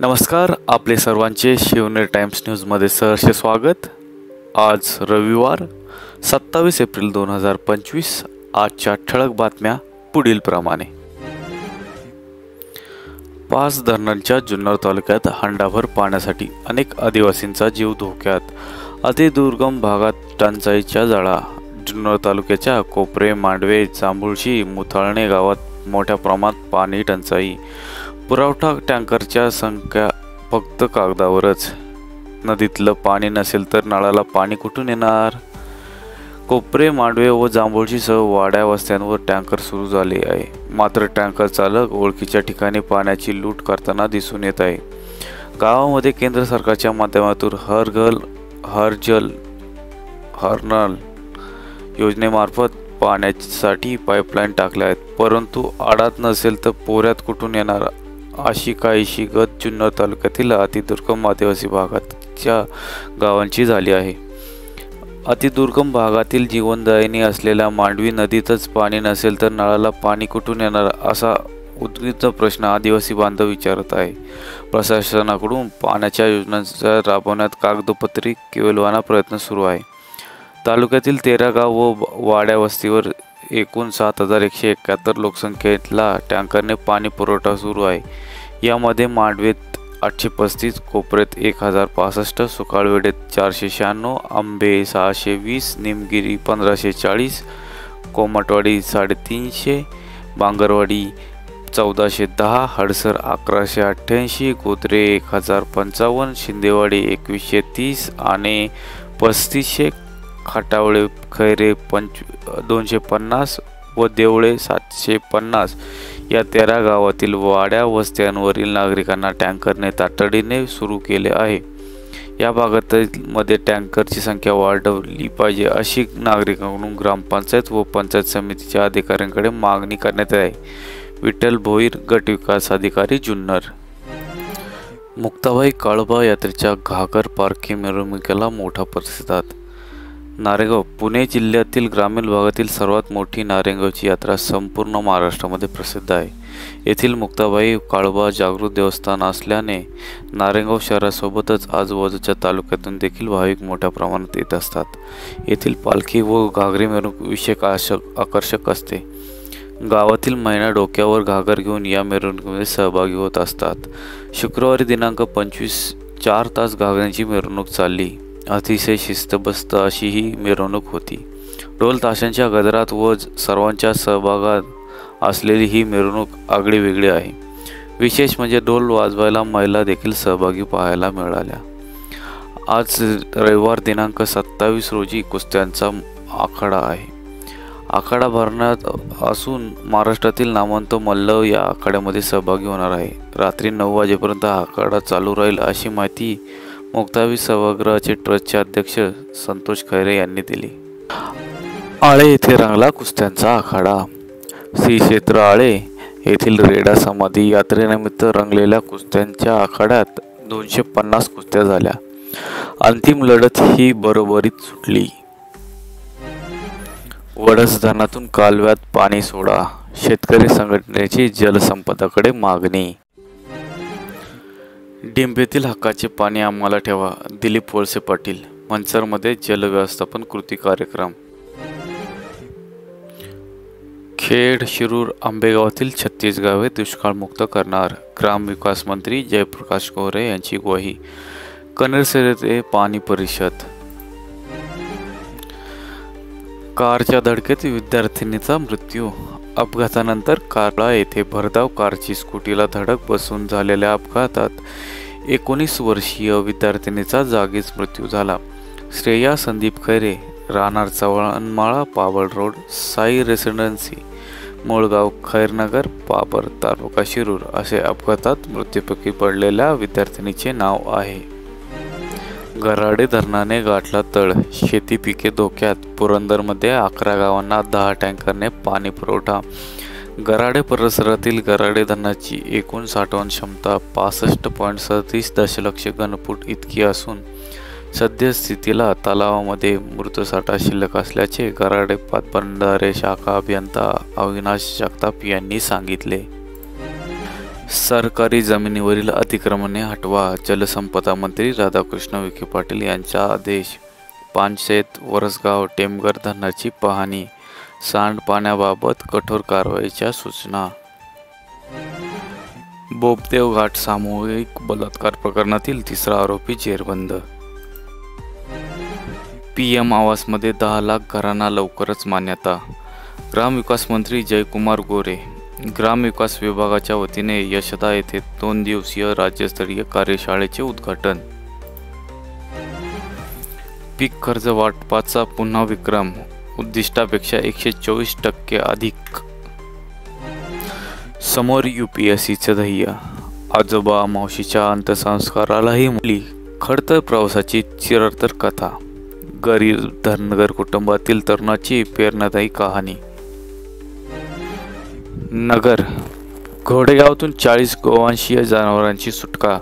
नमस्कार, आपले सर्वांचे शिवनेर टाइम्स न्यूजमध्ये सहर्ष स्वागत। आज रविवार 27 एप्रिल 2025। आजच्या ठळक बातम्या पुढील प्रमाणे। 5 धरणांच्या जुन्नर तालुक्यात हंडाभर पाण्यासाठी अनेक आदिवासींचा जीव धोक्यात। अतिदुर्गम भागात टंचाईच्या झळा। जुन्नर तालुक्याच्या कोपरे, मांडवे, जांभुळशी, मुथाळणे गावात मोठ्या प्रमाणात पाणी टंचाई। पुरवठा टँकरच्या संख्या फक्त कागदावरच। नदीतलं पाणी नसेल तर नळाला पाणी कुठून येणार? कोपरे, मांडवे व जांभुळशीसह वाड्या वस्त्यांवर टँकर सुरू झाले आहे। मात्र टँकर चालक ओळखीच्या ठिकाणी पाण्याची लूट करताना दिसून येत आहे। गावामध्ये केंद्र सरकारच्या माध्यमातून हर घर हर जल हर नळ योजनेमार्फत पाण्यासाठी पाईपलाईन टाकल्या आहेत, परंतु आडात नसेल तर पोऱ्यात कुठून येणार अशी काहीशी गत जुन्नर तालुक्यातील अतिदुर्गम आदिवासी भागाच्या गावांची झाली आहे। अतिदुर्गम भागातील जीवनदायिनी असलेल्या मांडवी नदीतच पाणी नसेल तर नळाला पाणी कुठून येणार असा उद्विग्न प्रश्न आदिवासी बांधव विचारत आहे। प्रशासनाकडून पाण्याच्या योजनांचा राबवण्यात कागदोपत्री केवलवाना प्रयत्न सुरू आहे। तालुक्यातील 13 गाव व वाड्या वस्तीवर एकूण 7171 लोकसंख्येला टँकरने पाणी पुरवठा सुरू आहे। यामध्ये मांडवेत 835, कोपरेत 1065, सुकाळवेडेत 496, आंबे 620, निमगिरी 1540, कोमटवाडी 350, बांगरवाडी 1410, हडसर 1188, गोत्रे 1055, शिंदेवाडी 2130 आणि 3500, खाटावळे खैरे 250 व देवळे 750 या 13 गावातील वाड्या वस्त्यांवरील नागरिकांना टँकरने तातडीने सुरू केले आहे। या भागामध्ये टँकरची संख्या वाढवली पाहिजे अशी नागरिकांकडून ग्रामपंचायत व पंचायत समितीच्या अधिकाऱ्यांकडे मागणी करण्यात आहे। विठ्ठल भोईर, गट विकास अधिकारी, जुन्नर। मुक्ताबाई काळोबा यात्रेच्या घागर पालखी मिरवणुकीला मोठा प्रतिसाद। नारेगाव पुणे जिल्ह्यातील ग्रामीण भागातील सर्वात मोठी नारेगावची यात्रा संपूर्ण महाराष्ट्रामध्ये प्रसिद्ध आहे। येथील मुक्ताबाई काळोबा जागृत देवस्थान असल्याने नारेगाव शहरासोबतच आजूबाजूच्या तालुक्यातून देखील भाविक मोठ्या प्रमाणात येत असतात। येथील पालखी व घागरी मिरवणूक विशेष आकर्षक असते। गावातील महिला डोक्यावर घागर घेऊन या मिरवणुकीमध्ये सहभागी होत असतात। शुक्रवारी दिनांक 25 4 तास घागऱ्यांची मिरवणूक चालली। अतिशय शिस्तबद्ध अशी ही मिरवणूक होती। ढोल ताशांच्या गजरात व सर्वांच्या सहभागात असलेली ही मिरवणूक आगळी वेगळी आहे। विशेष म्हणजे ढोल वाजवायला महिला देखील सहभागी पाहायला मिळाल्या। आज रविवार दिनांक 27 रोजी कुस्त्यांचा आखाडा आहे। आखाडा भरण्यात असून महाराष्ट्रातील नामवंत मल्ल या आखाड्यामध्ये सहभागी होणार आहे। रात्री 9 वाजेपर्यंत हा आखाडा चालू राहील अशी माहिती मुक्ताबाई सभागृहाचे ट्रस्टचे अध्यक्ष संतोष खैरे यांनी दिली। आळे येथे रंगला कुस्त्यांचा आखाडा। श्री क्षेत्र आळे येथील रेडा समाधी यात्रेनिमित्त रंगलेल्या कुस्त्यांच्या आखाड्यात 250 कुस्त्या झाल्या। अंतिम लढत ही बरोबरीत सुटली। वडस धरणातून कालव्यात पाणी सोडा, शेतकरी संघटनेची जलसंपदाकडे मागणी। डिंभेतील हक्काचे पाणी आम्हाला ठेवा, दिलीप वळसे पाटील। मंचरमध्ये जलव्यवस्थापन कृती कार्यक्रम। खेड, शिरूर, आंबेगावातील 36 गावे दुष्काळमुक्त करणार, ग्रामविकास मंत्री जयप्रकाश गोरे यांची ग्वाही। कनेरसर येथे पाणी परिषद। कारच्या धडकेत विद्यार्थिनीचा मृत्यू। अपघातानंतर कारला येथे भरधाव कारची स्कूटीला धडक बसून झालेल्या अपघातात 19 वर्षीय विद्यार्थिनीचा जागीच मृत्यू झाला। श्रेया संदीप खैरे, राहणार चव्हाणमाळा, पाबळ रोड, साई रेसिडेन्सी, मूळगाव खैरनगर, पाबर, तालुका शिरूर असे अपघातात मृत्युमुखी पडलेल्या विद्यार्थिनीचे नाव आहे। गराडे धरणाने गाठला तळ, शेती पिके धोक्यात। पुरंदरमध्ये 11 गावांना 10 टँकरने पाणी पुरवठा। गराडे परिसरातील गराडे धरणाची एकूण साठवण क्षमता 65.37 दशलक्ष घनफूट इतकी असून सद्यस्थितीला तलावामध्ये मृत साठा शिल्लक असल्याचे गराडे पाटबंधारे शाखा अभियंता अविनाश जगताप यांनी सांगितले। सरकारी जमिनीवरील अतिक्रमणे हटवा. जलसंपदा मंत्री राधाकृष्ण विखे पाटील यांचा आदेश. पानशेत, वरसगाव, टेमघर धरणाची पाहणी. सांडपाण्याबाबत कठोर कारवाईच्या सूचना. बोपदेव घाट सामूहिक बलात्कार प्रकरणातील तिसरा आरोपी जेरबंद. PM आवासमध्ये 10 लाख घरांना लवकरच मान्यता. ग्रामविकास मंत्री जयकुमार गोरे. ग्रामविकास विभागाच्या वतीने यशदा येथे 2 दिवसीय राज्यस्तरीय कार्यशाळेचे उद्घाटन. पीक कर्ज वाटपाचा पुन्हा विक्रम, उद्दिष्टापेक्षा 124% अधिक. समोर UPSCचं ध्येय. आजोबा मावशीच्या अंत्यसंस्कारालाही मुली. खडतर प्रवासाची चिरतर कथा. गरीब धनगर कुटुंबातील तरुणाची प्रेरणादायी कहाणी. नगर. घोडेगावातून 40 गोवंशीय जनावरांची सुटका.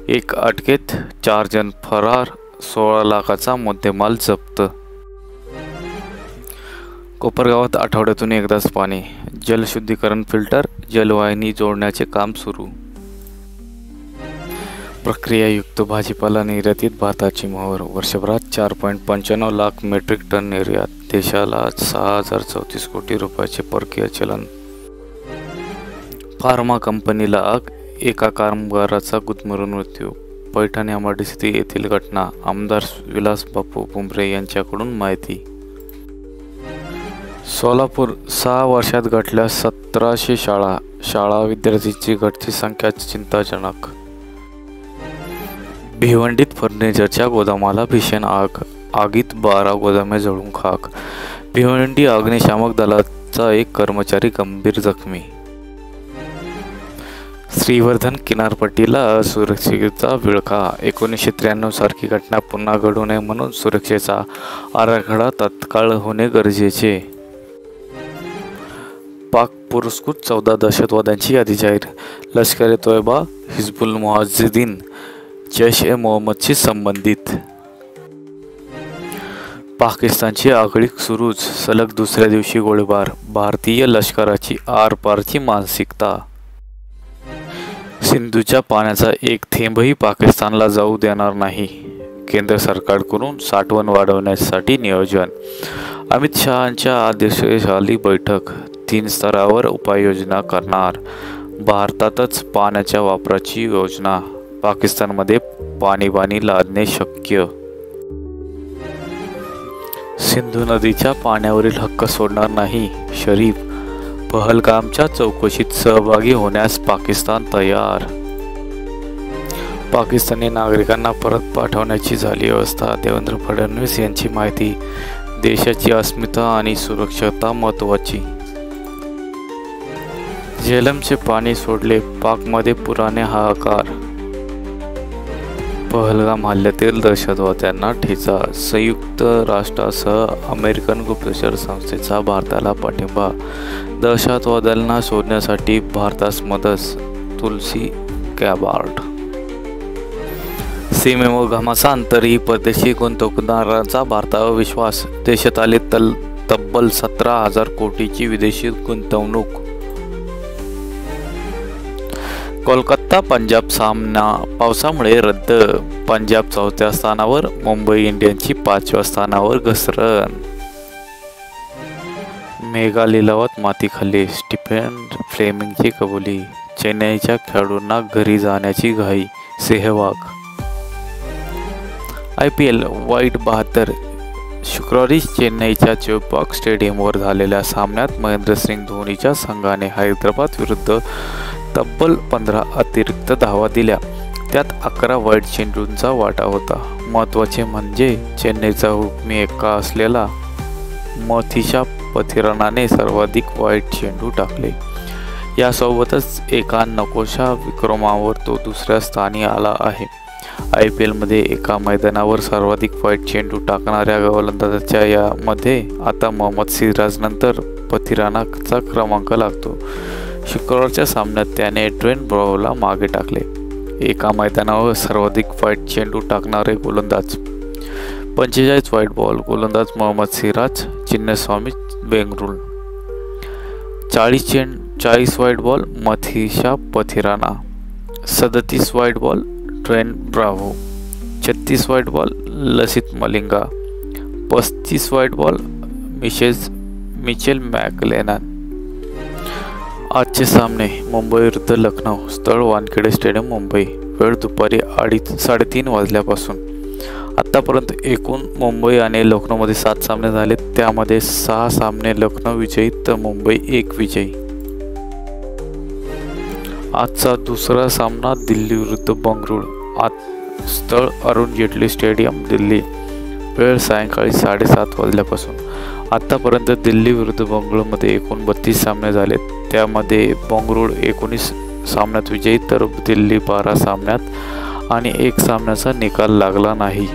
1 अटकेत, 4 जण फरार, 16 लाखाचा मुद्देमाल जप्त. कोपरगावात आठवड्यातून एकदाच पाणी. जलशुद्धीकरण फिल्टर, जलवाहिनी जोडण्याचे काम सुरू. प्रक्रियायुक्त भाजीपाला निर्यातीत भारताची मोहोर. वर्षभरात 4.95 लाख मेट्रिक टन निर्यात. देशाला 6034 कोटी रुपयाचे परकीय चलन. फार्मा कंपनीला आग, एका कामगाराचा गुदमरून मृत्यू. पैठण MIDC येथील घटना. आमदार विलास बापू भुमरे यांच्याकडून माहिती. सोलापूर. 6 वर्षात घटल्या 1700 शाळा. शाळा विद्यार्थ्यांची घटती संख्या चिंताजनक. भिवंडीत फर्निचरच्या गोदामाला भीषण आग. आगीत 12 गोदामे जळून खाक. भिवंडी अग्निशामक दलाचा एक कर्मचारी गंभीर जखमी. श्रीवर्धन किनारपट्टीला सुरक्षेचा विळखा. 1993 सारखी घटना पुन्हा घडू नये म्हणून सुरक्षेचा आराखडा तात्काळ होणे गरजेचे. पाक पुरस्कृत 14 दहशतवाद्यांची यादी जाहीर. लष्कर-ए-तोयबा, हिजबुल मुजाहिदीन, जैश-ए-मोहम्मदशी संबंधित. पाकिस्तानची आगळीक सुरूच. सलग दुसऱ्या दिवशी गोळीबार. भारतीय लष्कराची आरपारची मानसिकता. सिंधूच्या पाण्याचा एक थेंबही पाकिस्तानला जाऊ देणार नाही. केंद्र सरकारकडून साठवण वाढवण्यासाठी नियोजन. अमित शहांच्या अध्यक्षतेखाली बैठक. 3 स्तरावर उपाययोजना करणार. भारतातच पाण्याच्या वापराची योजना. पाकिस्तानमध्ये पाणीबाणी लादणे शक्य. सिंधू नदीच्या पाण्यावरील हक्क सोडणार नाही. शरीफ. पहलगामच्या चौकशीत सहभागी होण्यास पाकिस्तान तयार. पाकिस्तानी नागरिकांना परत पाठवण्याची झाली व्यवस्था. देवेंद्र फडणवीस यांची माहिती. देशाची अस्मिता आणि सुरक्षता महत्त्वाची. झेलमचे पाणी सोडले. पाकमध्ये पुराने हाहाकार. पहलगाम हल्ल्यातील दहशतवाद्यांना ठेचा. संयुक्त राष्ट्रासह अमेरिकन गुप्तचर संस्थेचा भारताला पाठिंबा. दहशतवाद्यांना शोधण्यासाठी भारतास मदत. तुलसी गॅबार्ड. सीमेवर घमासान तरीही परदेशी गुंतवणूकदारांचा भारतावर विश्वास. देशात आले तब्बल 17,000 कोटीची विदेशी गुंतवणूक. कोलकाता पंजाब सामना पावसामुळे रद्द. पंजाब 4थ्या स्थानावर, मुंबई इंडियन्सची 5व्या स्थानावर घसरण. मेगा लिलावात माती खाल्ली. स्टीफन फ्लेमिंगची कबुली. चेन्नईच्या खेळाडूंना घरी जाण्याची घाई. सेहवाग. IPL वाईट 72. शुक्रवारी चेन्नईच्या चेपाक स्टेडियमवर झालेल्या सामन्यात महेंद्रसिंग धोनीच्या संघाने हैदराबाद विरुद्ध तब्बल 15 अतिरिक्त धावा दिल्या. त्यात 11 वाईट चेंडूंचा वाटा होता. महत्त्वाचे म्हणजे चेन्नईचा हुकमी एक्का असलेला मथिशा पथिरानाने सर्वाधिक वाईट चेंडू टाकले. यासोबतच एका नकोशा विक्रमावर तो 2ऱ्या स्थानी आला आहे. IPLमध्ये एका मैदानावर सर्वाधिक वाईट चेंडू टाकणाऱ्या गोलंदाजाच्या यामध्ये आता मोहम्मद सिराजनंतर पथिरानाचा क्रमांक लागतो. शुक्रवारच्या सामन्यात त्याने ट्रेंट ब्राव्होला मागे टाकले. एका मैदानावर सर्वाधिक वाईट चेंडू टाकणारे गोलंदाज. 45 वाईट बॉल. गोलंदाज Mohammed Siraj, Chinnaswamy Bengaluru. 40 40 white ball Matheesha Pathirana, 37 white ball Trent Bravo, 36 white ball Lasith Malinga, 35 white ball Mitchell McClenaghan. आजचे सामने मुंबई विरुद्ध लखनौ, स्थळ वानखेडे स्टेडियम मुंबई, वेळ दुपारी 3:30 वाजल्यापासून। आतापर्यंत एकूण मुंबई आणि लखनौमध्ये 7 सामने झाले, त्यामध्ये 6 सामने लखनौ विजयी तर मुंबई 1 विजयी। आजचा दुसरा सामना दिल्ली विरुद्ध बंगळुरू, आज स्थळ अरुण जेटली स्टेडियम दिल्ली, वेळ सायंकाळी 7:30 वाजल्यापासून। आतापर्यंत दिल्ली विरुद्ध बंगळुरूमध्ये एकूण 32 सामने झाले, त्यामध्ये बंगळुरू 19 सामन्यात विजयी तर दिल्ली 12 सामन्यात आणि 1 सामन्याचा निकाल लागला नाही।